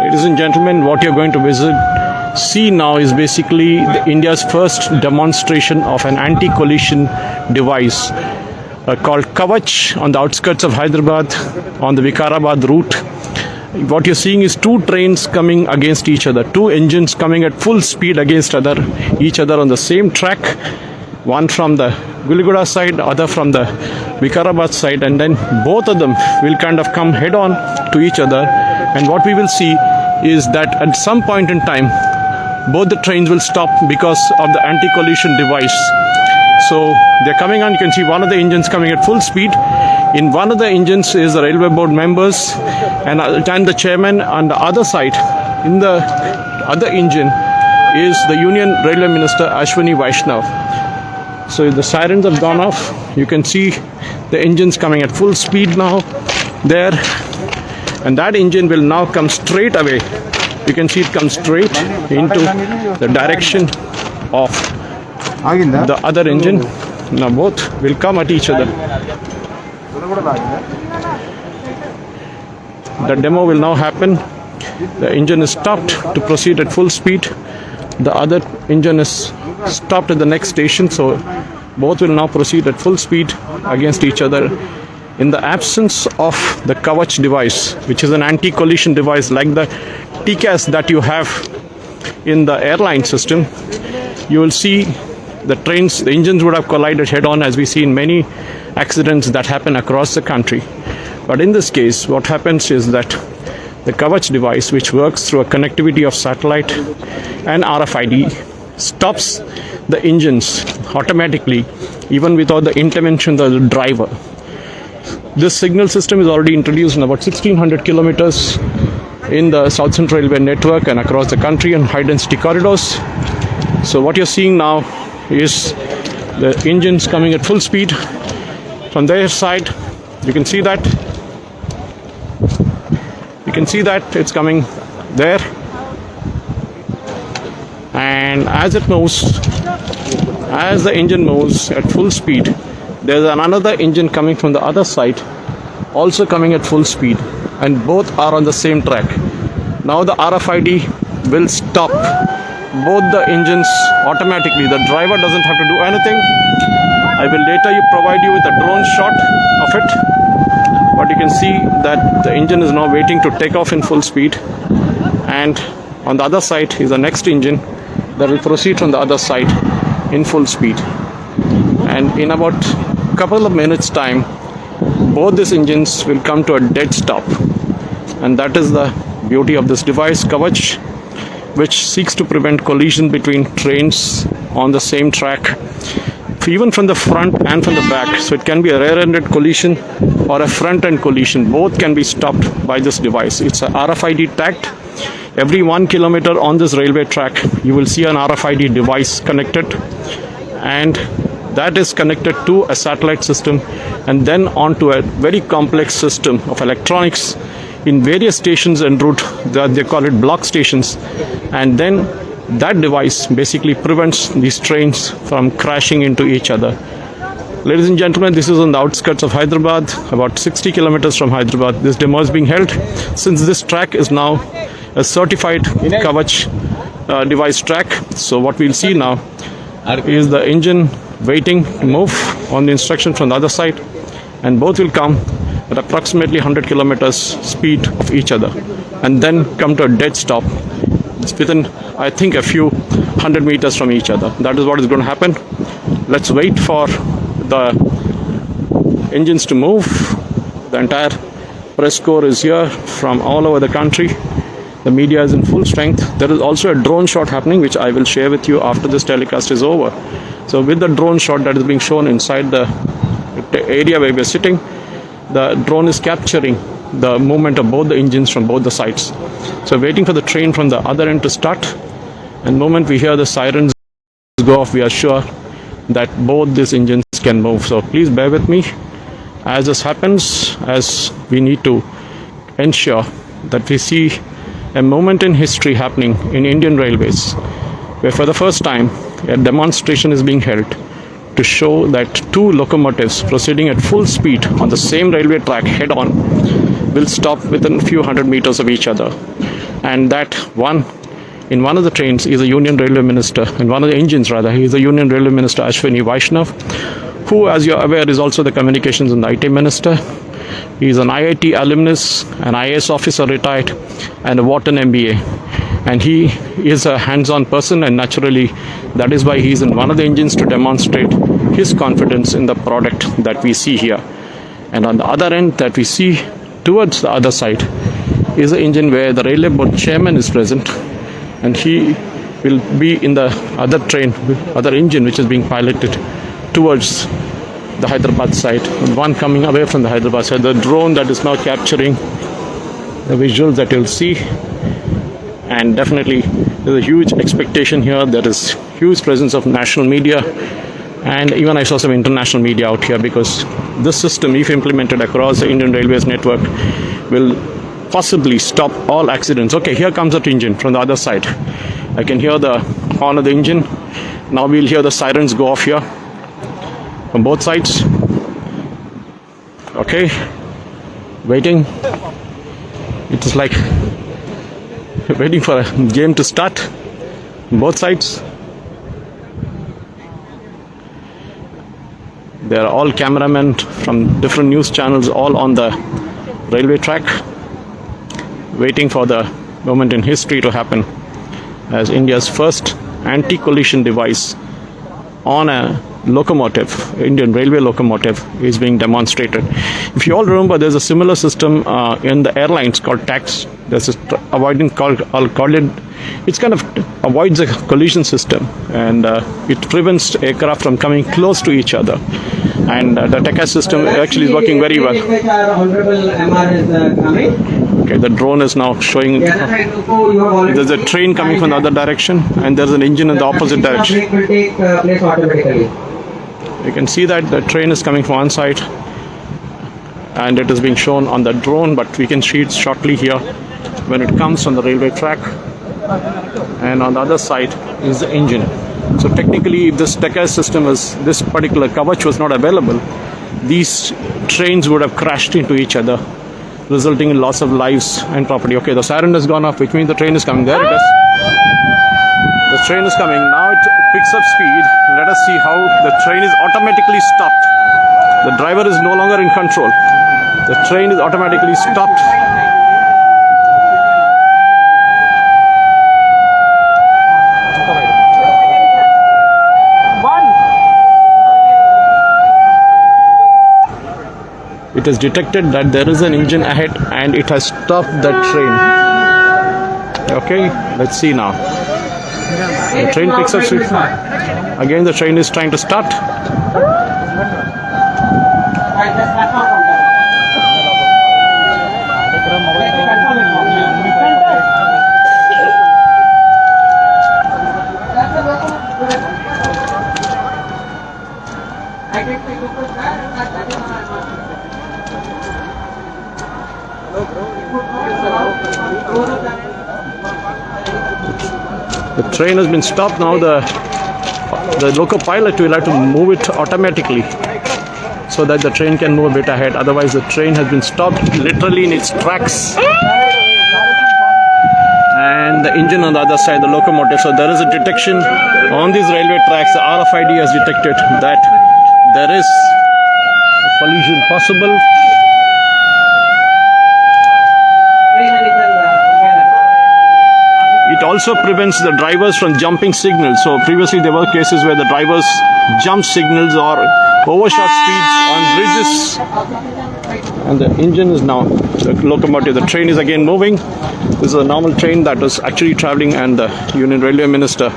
Ladies and gentlemen, what you're going to see now is basically India's first demonstration of an anti-collision device called Kavach on the outskirts of Hyderabad on the Vikarabad route. What you're seeing is two trains coming against each other, two engines coming at full speed against each other on the same track, one from the Guliguda side, other from the Vikarabad side, and then both of them will kind of come head on to each other. And what we will see is that at some point in time, both the trains will stop because of the anti-collision device. So they're coming on. You can see one of the engines coming at full speed. In one of the engines is the railway board members and the chairman. On the other side, in the other engine, is the Union Railway Minister Ashwini Vaishnav. So the sirens have gone off. You can see the engines coming at full speed now there. And that engine will now come straight away. You can see it comes straight into the direction of the other engine. Now both will come at each other. The demo will now happen. The engine is stopped to proceed at full speed. The other engine is stopped at the next station. So both will now proceed at full speed against each other. In the absence of the Kavach device, which is an anti-collision device like the TCAS that you have in the airline system, you will see the engines would have collided head-on, as we see in many accidents that happen across the country. But in this case, what happens is that the Kavach device, which works through a connectivity of satellite and RFID, stops the engines automatically, even without the intervention of the driver. This signal system is already introduced in about 1,600 kilometers in the South Central Railway network and across the country on high-density corridors. So what you're seeing now is the engines coming at full speed from their side. You can see that. You can see that it's coming there. And as it moves, as the engine moves at full speed, there's another engine coming from the other side, also coming at full speed, and both are on the same track. Now the RFID will stop both the engines automatically. The driver doesn't have to do anything. I will later provide you with a drone shot of it. But you can see that the engine is now waiting to take off in full speed. And on the other side is the next engine that will proceed from the other side in full speed. And in about a couple of minutes time, both these engines will come to a dead stop. And that is the beauty of this device, Kavach, which seeks to prevent collision between trains on the same track, even from the front and from the back. So it can be a rear-ended collision or a front-end collision. Both can be stopped by this device. It's a RFID tagged. Every 1 kilometer on this railway track, you will see an RFID device connected, and that is connected to a satellite system and then onto a very complex system of electronics in various stations en route. They call it block stations. And then that device basically prevents these trains from crashing into each other. Ladies and gentlemen, this is on the outskirts of Hyderabad, about 60 kilometers from Hyderabad. This demo is being held since this track is now a certified Kavach device track. So what we'll see now is the engine waiting to move on the instruction from the other side, and both will come at approximately 100 kilometers speed of each other and then come to a dead stop within, I think, a few 100 meters from each other. That is what is going to happen. Let's wait for the engines to move. The entire press corps is here from all over the country. The media is in full strength. There is also a drone shot happening, which I will share with you after this telecast is over. So with the drone shot that is being shown inside the area where we are sitting, the drone is capturing the movement of both the engines from both the sides. So waiting for the train from the other end to start. And the moment we hear the sirens go off, we are sure that both these engines can move. So please bear with me as this happens, as we need to ensure that we see a moment in history happening in Indian Railways, where for the first time a demonstration is being held to show that two locomotives proceeding at full speed on the same railway track head-on will stop within a few hundred meters of each other. and that one in one of the trains is a Union Railway Minister, in one of the engines rather, he is a Union Railway Minister Ashwini Vaishnav, who, as you're aware, is also the Communications and IT Minister. He is an IIT alumnus, an IAS officer retired, and a Wharton MBA. And he is a hands-on person, and naturally that is why he is in one of the engines to demonstrate his confidence in the product that we see here. And on the other end that we see towards the other side is the engine where the railway board chairman is present, and he will be in the other train, other engine which is being piloted towards the Hyderabad side, and one coming away from the Hyderabad side. The drone that is now capturing the visuals that you'll see, and definitely there's a huge expectation here. There is huge presence of national media, and even I saw some international media out here, because this system, if implemented across the Indian Railways network, will possibly stop all accidents. Okay, here comes that engine from the other side. I can hear the horn of the engine. Now we'll hear the sirens go off here from both sides. Okay, waiting. It is like waiting for a game to start on both sides. There are all cameramen from different news channels all on the railway track, waiting for the moment in history to happen, as India's first anti-collision device on a locomotive, Indian railway locomotive, is being demonstrated. If you all remember, there's a similar system in the airlines called TAX. There's a avoidance called it. It's kind of avoids a collision system, and it prevents aircraft from coming close to each other. And the TACAS system actually is working very well. Okay, the drone is now showing. There's a train coming from the other direction, and there's an engine in the opposite direction. You can see that the train is coming from one side, and it is being shown on the drone, but we can see it shortly here when it comes on the railway track. And on the other side is the engine. So technically, if this TACAS system is, this particular Kavach was not available, these trains would have crashed into each other, resulting in loss of lives and property. Okay, the siren has gone off, which means the train is coming. There it is. The train is coming. Now it picks up speed. Let us see how the train is automatically stopped. The driver is no longer in control. The train is automatically stopped. It has detected that there is an engine ahead, and it has stopped the train. Okay, let's see now. The train picks up speed. Again, the train is trying to start. The train has been stopped now. The loco pilot will have to move it automatically so that the train can move a bit ahead. Otherwise, the train has been stopped literally in its tracks. And the engine on the other side, the locomotive. So there is a detection on these railway tracks. The RFID has detected that there is a collision possible. It also prevents the drivers from jumping signals. So previously there were cases where the drivers jump signals or overshot speeds on bridges. And the engine is now, the locomotive, the train is again moving. This is a normal train that was actually traveling, and the Union Railway Minister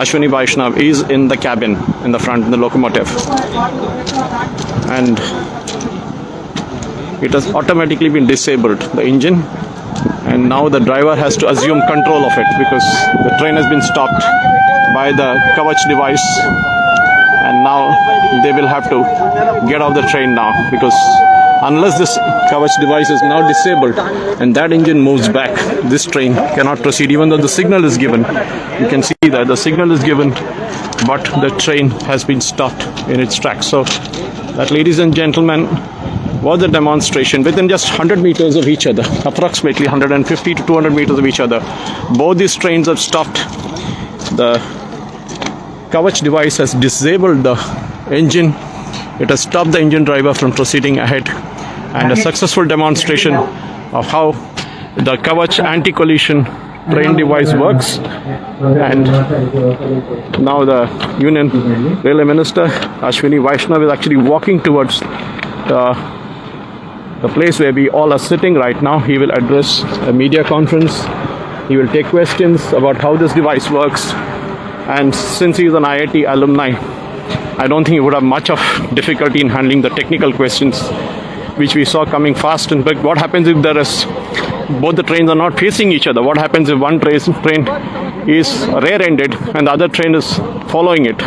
Ashwini Vaishnav is in the cabin in the front, in the locomotive. And it has automatically been disabled, the engine. And now the driver has to assume control of it, because the train has been stopped by the Kavach device, and now they will have to get off the train now, because unless this Kavach device is now disabled and that engine moves back, this train cannot proceed, even though the signal is given. You can see that the signal is given, but the train has been stopped in its tracks. So that, ladies and gentlemen, was a demonstration within just 100 meters of each other, approximately 150 to 200 meters of each other. Both these trains have stopped. The Kavach device has disabled the engine. It has stopped the engine driver from proceeding ahead, and a successful demonstration of how the Kavach anti-collision train device works. And now the Union Railway Minister Ashwini Vaishnav is actually walking towards the place where we all are sitting right now. He will address a media conference. He will take questions about how this device works. And since he is an IIT alumni, I don't think he would have much of difficulty in handling the technical questions, which we saw coming fast. And but what happens if there is both the trains are not facing each other? What happens if one train is rear-ended and the other train is following it?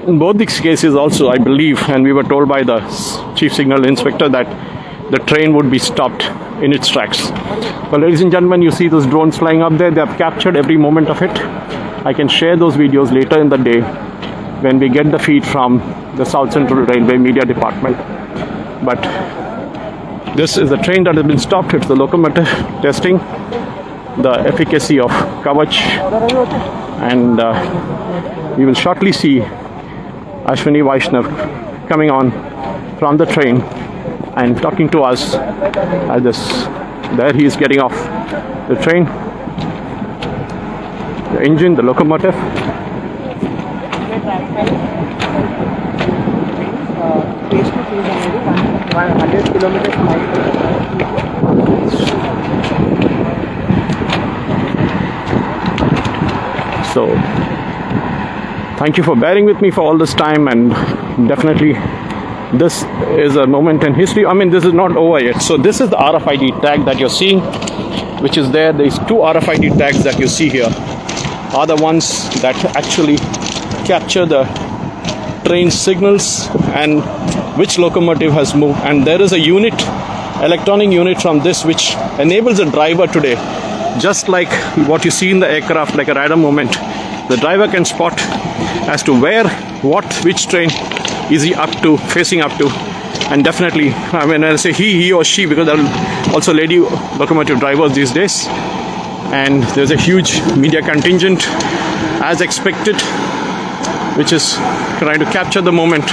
In both these cases also, I believe, and we were told by the Chief Signal Inspector, that the train would be stopped in its tracks. But ladies and gentlemen, you see those drones flying up there. They have captured every moment of it. I can share those videos later in the day when we get the feed from the South Central Railway Media Department. But this is the train that has been stopped. It's the locomotive testing the efficacy of Kavach, and we will shortly see Ashwini Vaishnav coming on from the train and talking to us at this. There he is getting off the train, the engine, the locomotive. So thank you for bearing with me for all this time, and definitely this is a moment in history. I mean, this is not over yet. So this is the RFID tag that you're seeing, which is there. These two RFID tags that you see here are the ones that actually capture the train signals and which locomotive has moved. And there is a unit, electronic unit from this, which enables the driver today, just like what you see in the aircraft, like a radar movement. The driver can spot as to where, which train is he up to, facing up to. And definitely, I mean, I say he or she, because there are also lady locomotive drivers these days. And there's a huge media contingent, as expected, which is trying to capture the moment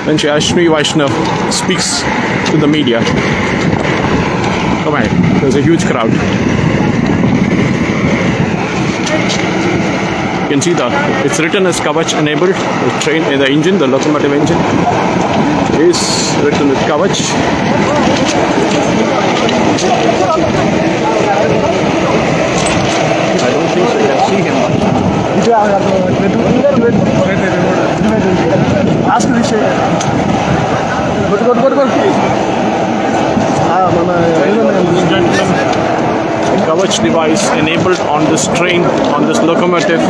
when Ashwini Vaishnav speaks to the media. Come on, there's a huge crowd. You can see that it's written as Kavach enabled. The train, the engine, the locomotive engine is written with Kavach. I don't think so. You can see him much. Ask this. Kavach device enabled on this train, on this locomotive,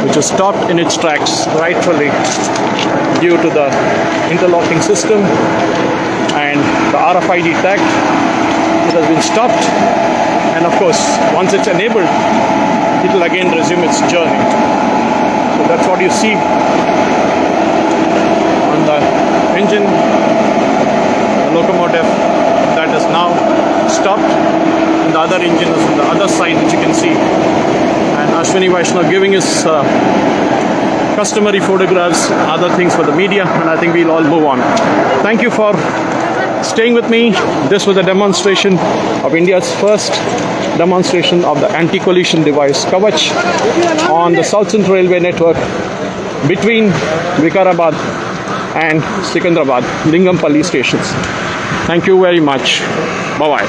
which is stopped in its tracks rightfully due to the interlocking system and the RFID tag. It has been stopped, and of course, once it's enabled, it will again resume its journey. So that's what you see on the engine, the locomotive that is now stopped, and the other engine is on the other side, which you can see. And Ashwini Vaishnav giving his customary photographs, other things for the media, and I think we'll all move on. Thank you for staying with me. This was a demonstration of India's first demonstration of the anti-collision device Kavach on the South Central Railway network between Vikarabad and Sikandrabad, Lingampalli stations. Thank you very much. Bye-bye.